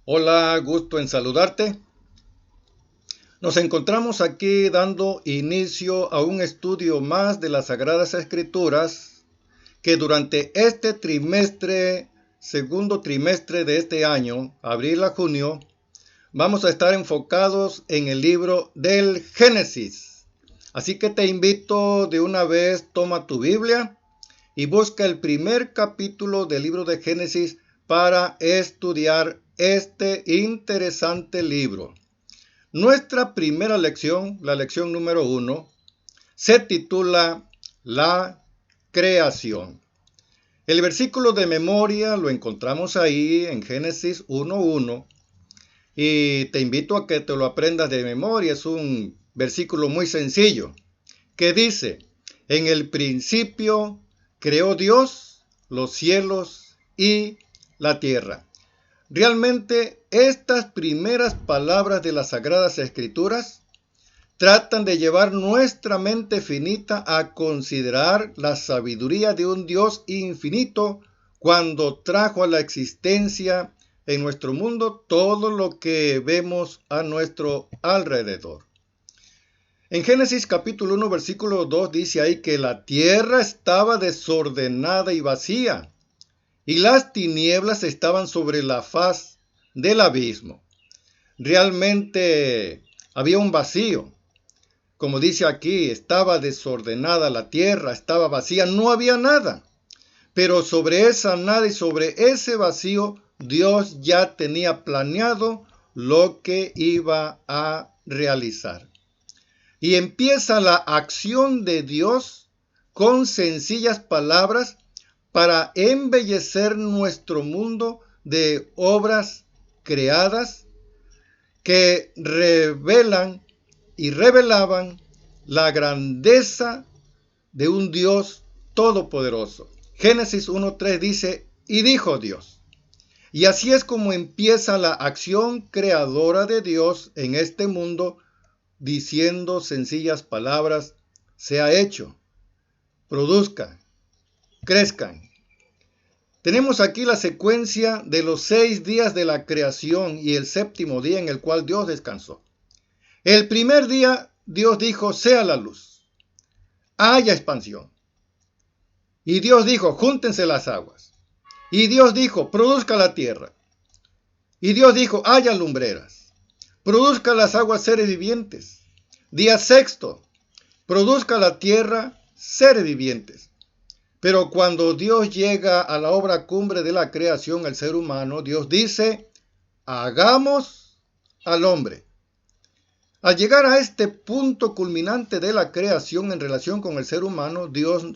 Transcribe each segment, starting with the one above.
Hola, gusto en saludarte. Nos encontramos aquí dando inicio a un estudio más de las Sagradas Escrituras que durante este trimestre, segundo trimestre de este año, abril a junio, vamos a estar enfocados en el libro del Génesis. Así que te invito de una vez, toma tu Biblia y busca el primer capítulo del libro de Génesis para estudiar este interesante libro. Nuestra primera lección, la lección número 1, se titula La creación. El versículo de memoria lo encontramos ahí en Génesis 1:1 y te invito a que te lo aprendas de memoria. Es un versículo muy sencillo que dice: en el principio creó Dios los cielos y la tierra. Realmente estas primeras palabras de las Sagradas Escrituras tratan de llevar nuestra mente finita a considerar la sabiduría de un Dios infinito cuando trajo a la existencia en nuestro mundo todo lo que vemos a nuestro alrededor. En Génesis capítulo 1 versículo 2 dice ahí que la tierra estaba desordenada y vacía, y las tinieblas estaban sobre la faz del abismo. Realmente había un vacío. Como dice aquí, estaba desordenada la tierra, estaba vacía, no había nada. Pero sobre esa nada y sobre ese vacío, Dios ya tenía planeado lo que iba a realizar. Y empieza la acción de Dios con sencillas palabras para embellecer nuestro mundo de obras creadas que revelan y revelaban la grandeza de un Dios todopoderoso. Génesis 1:3 dice: y dijo Dios. Y así es como empieza la acción creadora de Dios en este mundo, diciendo sencillas palabras: sea hecho, produzcan, crezcan. Tenemos aquí la secuencia de los 6 días de la creación y el séptimo día en el cual Dios descansó. El primer día Dios dijo: sea la luz, haya expansión. Y Dios dijo: júntense las aguas. Y Dios dijo: produzca la tierra. Y Dios dijo: haya lumbreras. Produzca las aguas seres vivientes. Día sexto, produzca la tierra seres vivientes. Pero cuando Dios llega a la obra cumbre de la creación, el ser humano, Dios dice: hagamos al hombre. Al llegar a este punto culminante de la creación en relación con el ser humano, Dios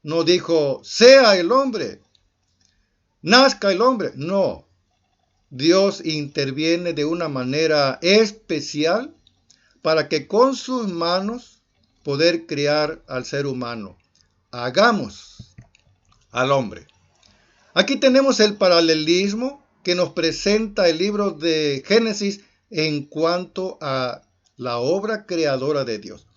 no dijo: sea el hombre, nazca el hombre. No, Dios interviene de una manera especial para que con sus manos poder crear al ser humano. Hagamos al hombre. Aquí tenemos el paralelismo que nos presenta el libro de Génesis en cuanto a la obra creadora de Dios.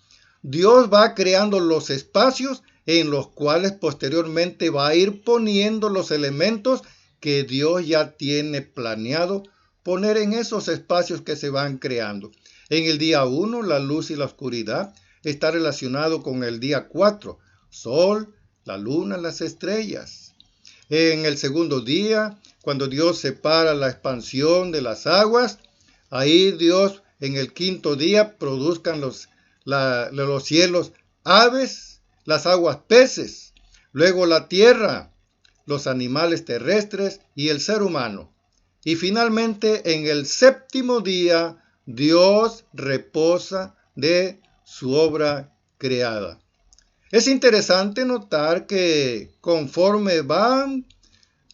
Dios va creando los espacios en los cuales posteriormente va a ir poniendo los elementos que Dios ya tiene planeado poner en esos espacios que se van creando. En el día 1, la luz y la oscuridad está relacionado con el día 4, sol, la luna, las estrellas. En el segundo día, cuando Dios separa la expansión de las aguas, ahí Dios en el quinto día produzcan los cielos aves, las aguas peces, luego la tierra, los animales terrestres y el ser humano. Y finalmente en el séptimo día Dios reposa de su obra creada. Es interesante notar que conforme van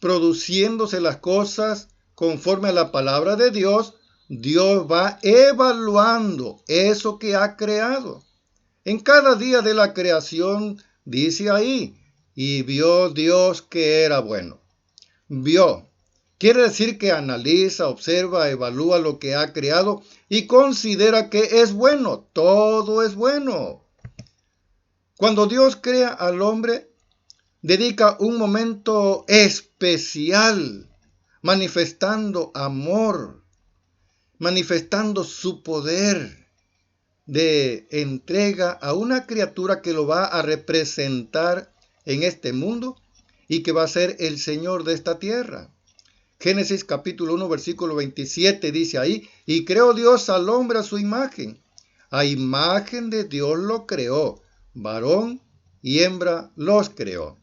produciéndose las cosas, conforme a la palabra de Dios, Dios va evaluando eso que ha creado. En cada día de la creación dice ahí: y vio Dios que era bueno. Vio. Quiere decir que analiza, observa, evalúa lo que ha creado y considera que es bueno. Todo es bueno. Cuando Dios crea al hombre, dedica un momento especial manifestando amor manifestando su poder de entrega a una criatura que lo va a representar en este mundo y que va a ser el Señor de esta tierra. Génesis capítulo 1 versículo 27 dice ahí, y creó Dios al hombre a su imagen. A imagen de Dios lo creó, varón y hembra los creó.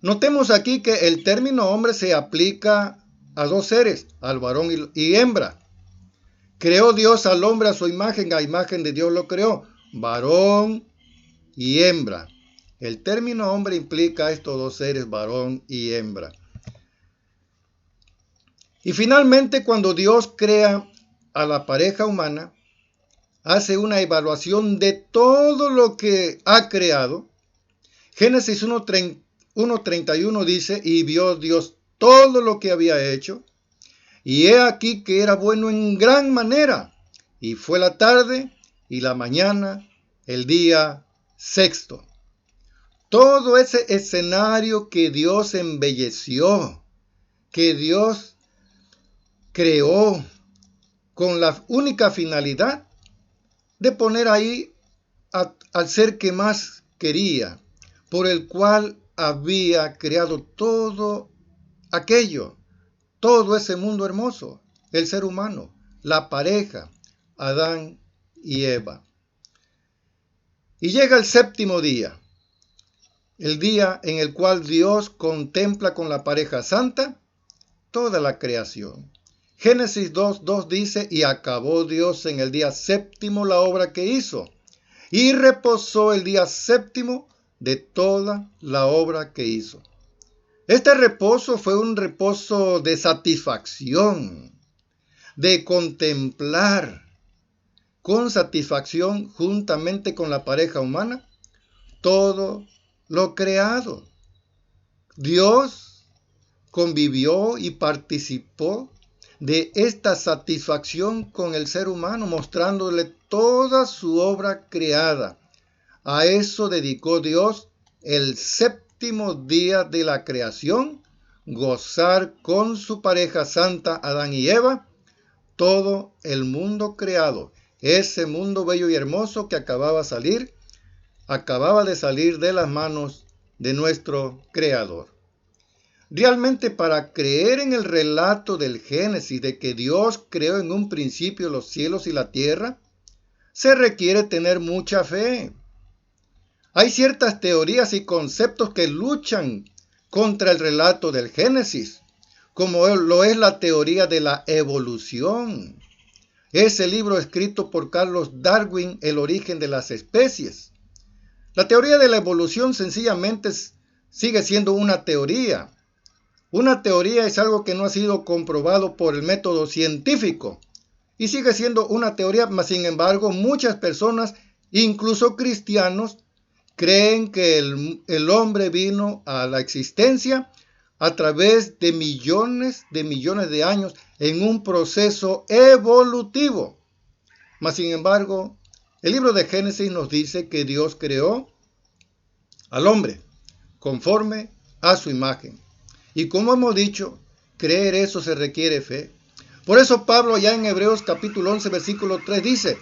Notemos aquí que el término hombre se aplica a dos seres, al varón y hembra. Creó Dios al hombre a su imagen, a imagen de Dios lo creó, varón y hembra. El término hombre implica a estos dos seres, varón y hembra. Y finalmente, cuando Dios crea a la pareja humana, hace una evaluación de todo lo que ha creado. Génesis 1:31 dice, y vio Dios todo lo que había hecho, y he aquí que era bueno en gran manera, y fue la tarde y la mañana, el día sexto. Todo ese escenario que Dios embelleció, que Dios creó con la única finalidad de poner ahí al ser que más quería, por el cual había creado todo aquello, todo ese mundo hermoso, el ser humano, la pareja, Adán y Eva. Y llega el séptimo día, el día en el cual Dios contempla con la pareja santa toda la creación. Génesis 2:2 dice, y acabó Dios en el día séptimo la obra que hizo, y reposó el día séptimo de toda la obra que hizo. Este reposo fue un reposo de satisfacción, de contemplar con satisfacción juntamente con la pareja humana todo lo creado. Dios convivió y participó de esta satisfacción con el ser humano, mostrándole toda su obra creada. A eso dedicó Dios el séptimo día de la creación, gozar con su pareja santa Adán y Eva, todo el mundo creado, ese mundo bello y hermoso que acababa de salir de las manos de nuestro Creador. Realmente, para creer en el relato del Génesis de que Dios creó en un principio los cielos y la tierra, se requiere tener mucha fe. Hay ciertas teorías y conceptos que luchan contra el relato del Génesis, como lo es la teoría de la evolución. Ese libro escrito por Carlos Darwin, El origen de las especies. La teoría de la evolución sencillamente sigue siendo una teoría. Una teoría es algo que no ha sido comprobado por el método científico y sigue siendo una teoría, mas sin embargo muchas personas, incluso cristianos, creen que el hombre vino a la existencia a través de millones de años en un proceso evolutivo. Mas sin embargo, el libro de Génesis nos dice que Dios creó al hombre conforme a su imagen. Y como hemos dicho, creer eso se requiere fe. Por eso Pablo ya en Hebreos capítulo 11 versículo 3 dice,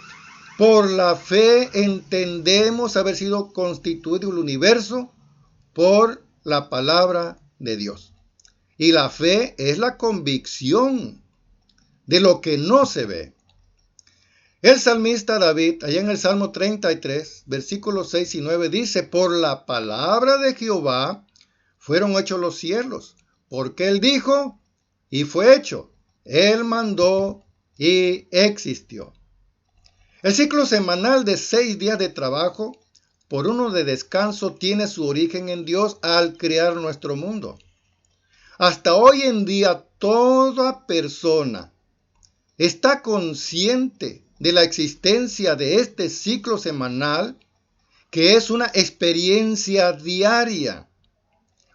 por la fe entendemos haber sido constituido el universo por la palabra de Dios. Y la fe es la convicción de lo que no se ve. El salmista David, allá en el Salmo 33, versículos 6 y 9, dice, por la palabra de Jehová fueron hechos los cielos, porque él dijo y fue hecho. Él mandó y existió. El ciclo semanal de 6 días de trabajo por uno de descanso tiene su origen en Dios al crear nuestro mundo. Hasta hoy en día toda persona está consciente de la existencia de este ciclo semanal, que es una experiencia diaria,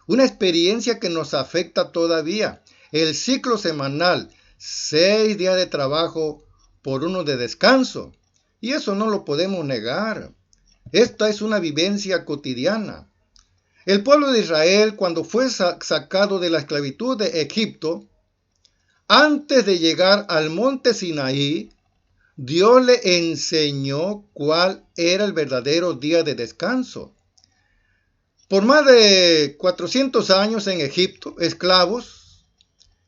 una experiencia que nos afecta todavía. El ciclo semanal, 6 días de trabajo por uno de descanso, y eso no lo podemos negar. Esta es una vivencia cotidiana. El pueblo de Israel, cuando fue sacado de la esclavitud de Egipto, Antes de llegar al monte Sinaí, Dios le enseñó cuál era el verdadero día de descanso. Por más de 400 años en Egipto, esclavos,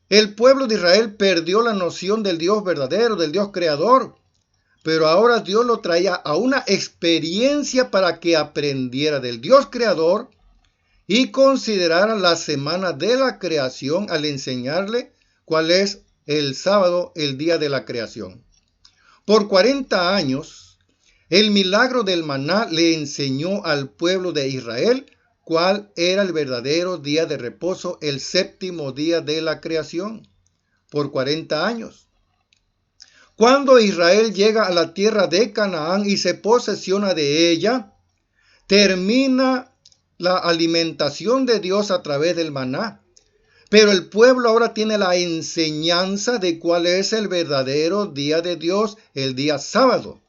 el pueblo de Israel perdió la noción del Dios verdadero, del Dios creador. Pero ahora Dios lo traía a una experiencia para que aprendiera del Dios creador y considerara la semana de la creación al enseñarle cuál es el sábado, el día de la creación. Por 40 años, el milagro del maná le enseñó al pueblo de Israel cuál era el verdadero día de reposo, el séptimo día de la creación. Por 40 años. Cuando Israel llega a la tierra de Canaán y se posesiona de ella, termina la alimentación de Dios a través del maná. Pero el pueblo ahora tiene la enseñanza de cuál es el verdadero día de Dios, el día sábado.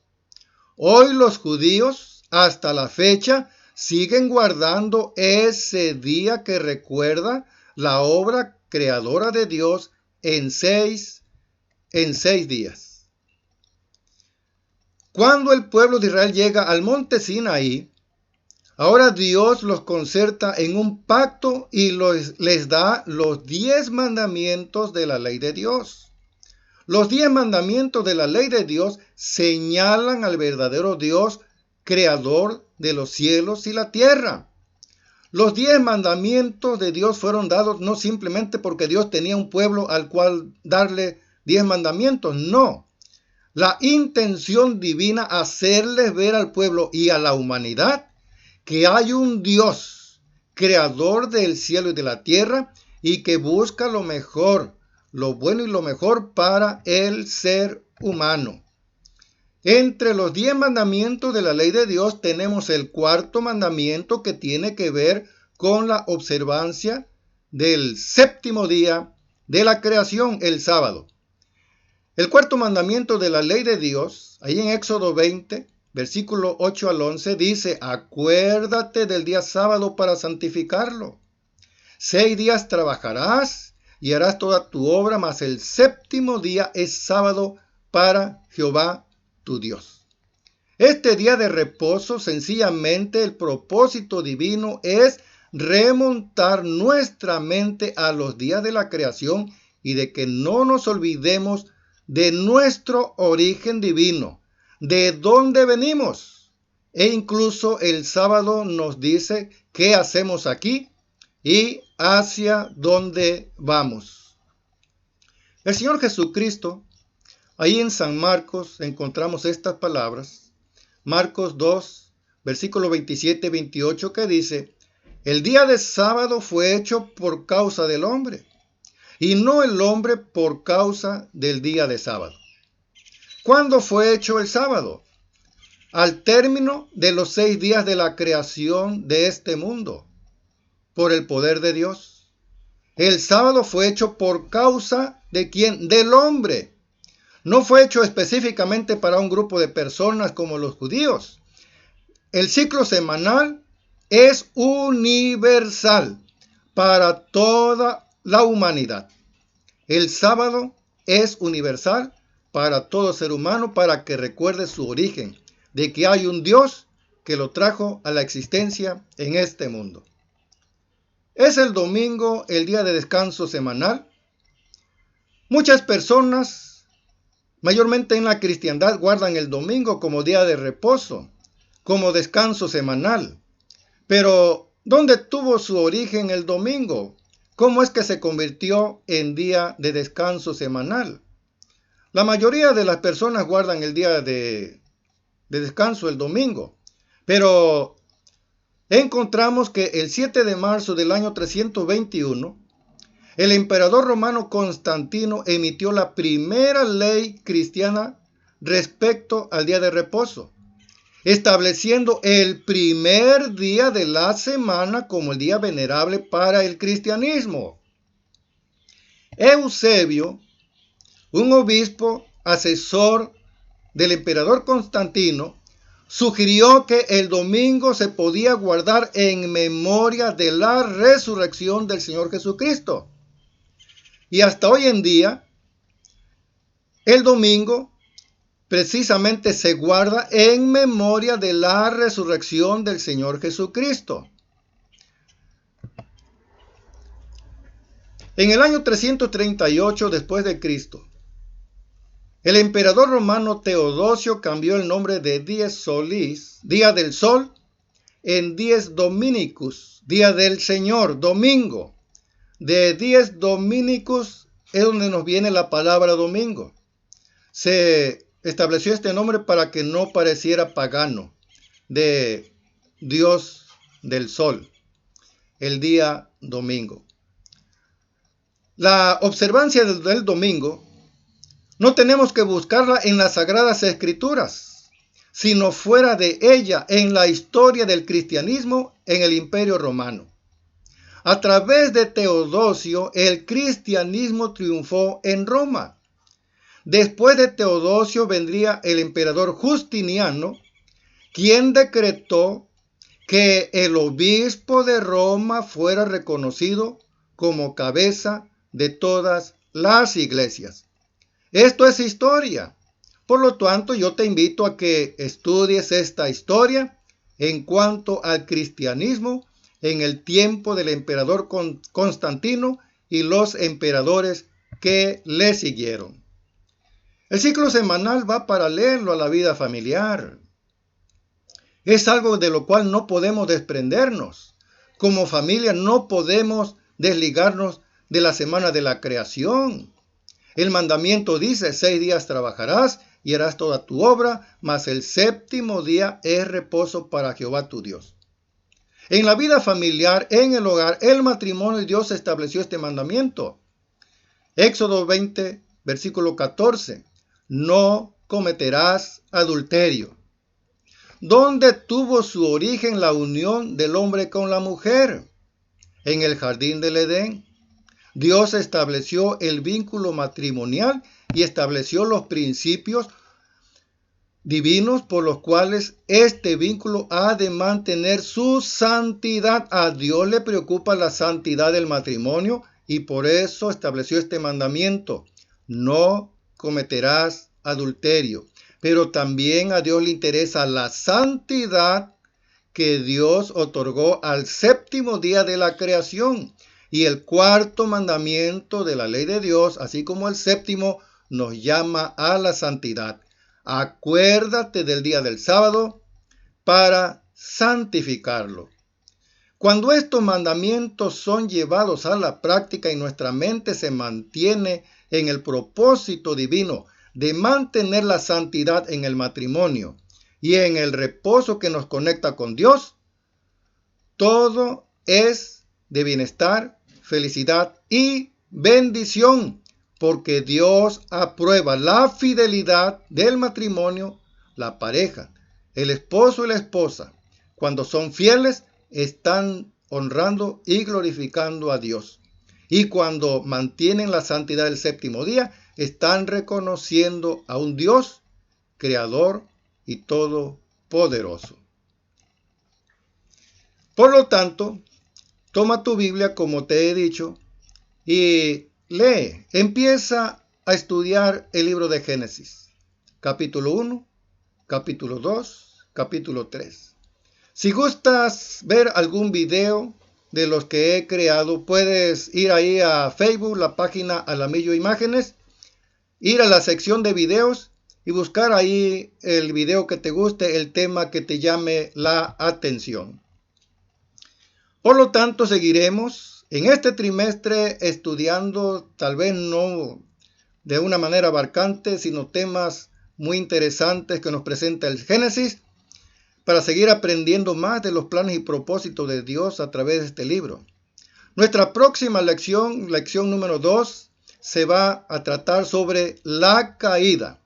Hoy los judíos, hasta la fecha, siguen guardando ese día que recuerda la obra creadora de Dios en seis días. Cuando el pueblo de Israel llega al monte Sinaí, ahora Dios los concerta en un pacto y les da los 10 mandamientos de la ley de Dios. Los 10 mandamientos de la ley de Dios señalan al verdadero Dios, creador de los cielos y la tierra. Los 10 mandamientos de Dios fueron dados no simplemente porque Dios tenía un pueblo al cual darle 10 mandamientos, no. La intención divina hacerles ver al pueblo y a la humanidad que hay un Dios, creador del cielo y de la tierra, y que busca lo mejor, lo bueno y lo mejor para el ser humano. Entre los 10 mandamientos de la ley de Dios tenemos el cuarto mandamiento que tiene que ver con la observancia del séptimo día de la creación, el sábado. El cuarto mandamiento de la ley de Dios, ahí en Éxodo 20, versículo 8 al 11, dice: acuérdate del día sábado para santificarlo. 6 días trabajarás y harás toda tu obra, mas el séptimo día es sábado para Jehová tu Dios. Este día de reposo, sencillamente el propósito divino es remontar nuestra mente a los días de la creación y de que no nos olvidemos de nuestro origen divino, de dónde venimos. E incluso el sábado nos dice qué hacemos aquí y hacia dónde vamos. El Señor Jesucristo, ahí en San Marcos encontramos estas palabras. Marcos 2, versículo 27-28, que dice: el día de sábado fue hecho por causa del hombre, y no el hombre por causa del día de sábado. ¿Cuándo fue hecho el sábado? Al término de los 6 días de la creación de este mundo, por el poder de Dios. El sábado fue hecho por causa ¿de quién? Del hombre. No fue hecho específicamente para un grupo de personas como los judíos. El ciclo semanal es universal para toda la humanidad. El sábado es universal para todo ser humano, para que recuerde su origen, de que hay un Dios que lo trajo a la existencia en este mundo. ¿Es el domingo el día de descanso semanal? Muchas personas, mayormente en la cristiandad, guardan el domingo como día de reposo, como descanso semanal. Pero, ¿dónde tuvo su origen el domingo? ¿Cómo es que se convirtió en día de descanso semanal? La mayoría de las personas guardan el día de descanso el domingo, pero encontramos que el 7 de marzo del año 321, el emperador romano Constantino emitió la primera ley cristiana respecto al día de reposo, estableciendo el primer día de la semana como el día venerable para el cristianismo. Eusebio, un obispo asesor del emperador Constantino, sugirió que el domingo se podía guardar en memoria de la resurrección del Señor Jesucristo. Y hasta hoy en día, El domingo precisamente se guarda en memoria de la resurrección del Señor Jesucristo. En el año 338 después de Cristo, el emperador romano Teodosio cambió el nombre de Dies Solis, Día del Sol, en Dies Dominicus, Día del Señor, domingo. De Dies Dominicus es donde nos viene la palabra domingo. Se estableció este nombre para que no pareciera pagano, de Dios del Sol, el día domingo. La observancia del domingo no tenemos que buscarla en las Sagradas Escrituras, sino fuera de ella en la historia del cristianismo en el Imperio Romano. A través de Teodosio, el cristianismo triunfó en Roma. Después de Teodosio vendría el emperador Justiniano, quien decretó que el obispo de Roma fuera reconocido como cabeza de todas las iglesias. Esto es historia. Por lo tanto, yo te invito a que estudies esta historia en cuanto al cristianismo en el tiempo del emperador Constantino y los emperadores que le siguieron. El ciclo semanal va paralelo a la vida familiar. Es algo de lo cual no podemos desprendernos. Como familia no podemos desligarnos de la semana de la creación. El mandamiento dice: 6 días trabajarás y harás toda tu obra, mas el séptimo día es reposo para Jehová tu Dios. En la vida familiar, en el hogar, el matrimonio, Dios estableció este mandamiento. Éxodo 20, versículo 14. No cometerás adulterio. ¿Dónde tuvo su origen la unión del hombre con la mujer? En el jardín del Edén. Dios estableció el vínculo matrimonial y estableció los principios divinos por los cuales este vínculo ha de mantener su santidad. A Dios le preocupa la santidad del matrimonio y por eso estableció este mandamiento: no cometerás adulterio. Pero también a Dios le interesa la santidad que Dios otorgó al séptimo día de la creación. Y el cuarto mandamiento de la ley de Dios, así como el séptimo, nos llama a la santidad. Acuérdate del día del sábado para santificarlo. Cuando estos mandamientos son llevados a la práctica y nuestra mente se mantiene en el propósito divino de mantener la santidad en el matrimonio y en el reposo que nos conecta con Dios, todo es de bienestar, felicidad y bendición, porque Dios aprueba la fidelidad del matrimonio, la pareja, el esposo y la esposa. Cuando son fieles, están honrando y glorificando a Dios. Y cuando mantienen la santidad del séptimo día, están reconociendo a un Dios creador y todopoderoso. Por lo tanto, toma tu Biblia, como te he dicho, y lee. Empieza a estudiar el libro de Génesis. Capítulo 1, capítulo 2, capítulo 3. Si gustas ver algún video de los que he creado, puedes ir ahí a Facebook, la página Alamillo Imágenes, ir a la sección de videos y buscar ahí el video que te guste, el tema que te llame la atención. Por lo tanto, seguiremos en este trimestre estudiando, tal vez no de una manera abarcante, sino temas muy interesantes que nos presenta el Génesis, para seguir aprendiendo más de los planes y propósitos de Dios a través de este libro. Nuestra próxima lección, lección número 2, se va a tratar sobre la caída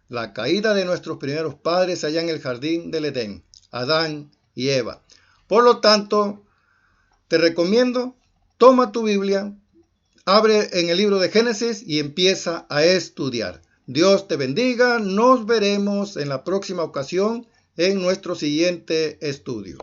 de nuestros primeros padres allá en el jardín del Edén, Adán y Eva. Por lo tanto, te recomiendo, toma tu Biblia, abre en el libro de Génesis y empieza a estudiar. Dios te bendiga, nos veremos en la próxima ocasión en nuestro siguiente estudio.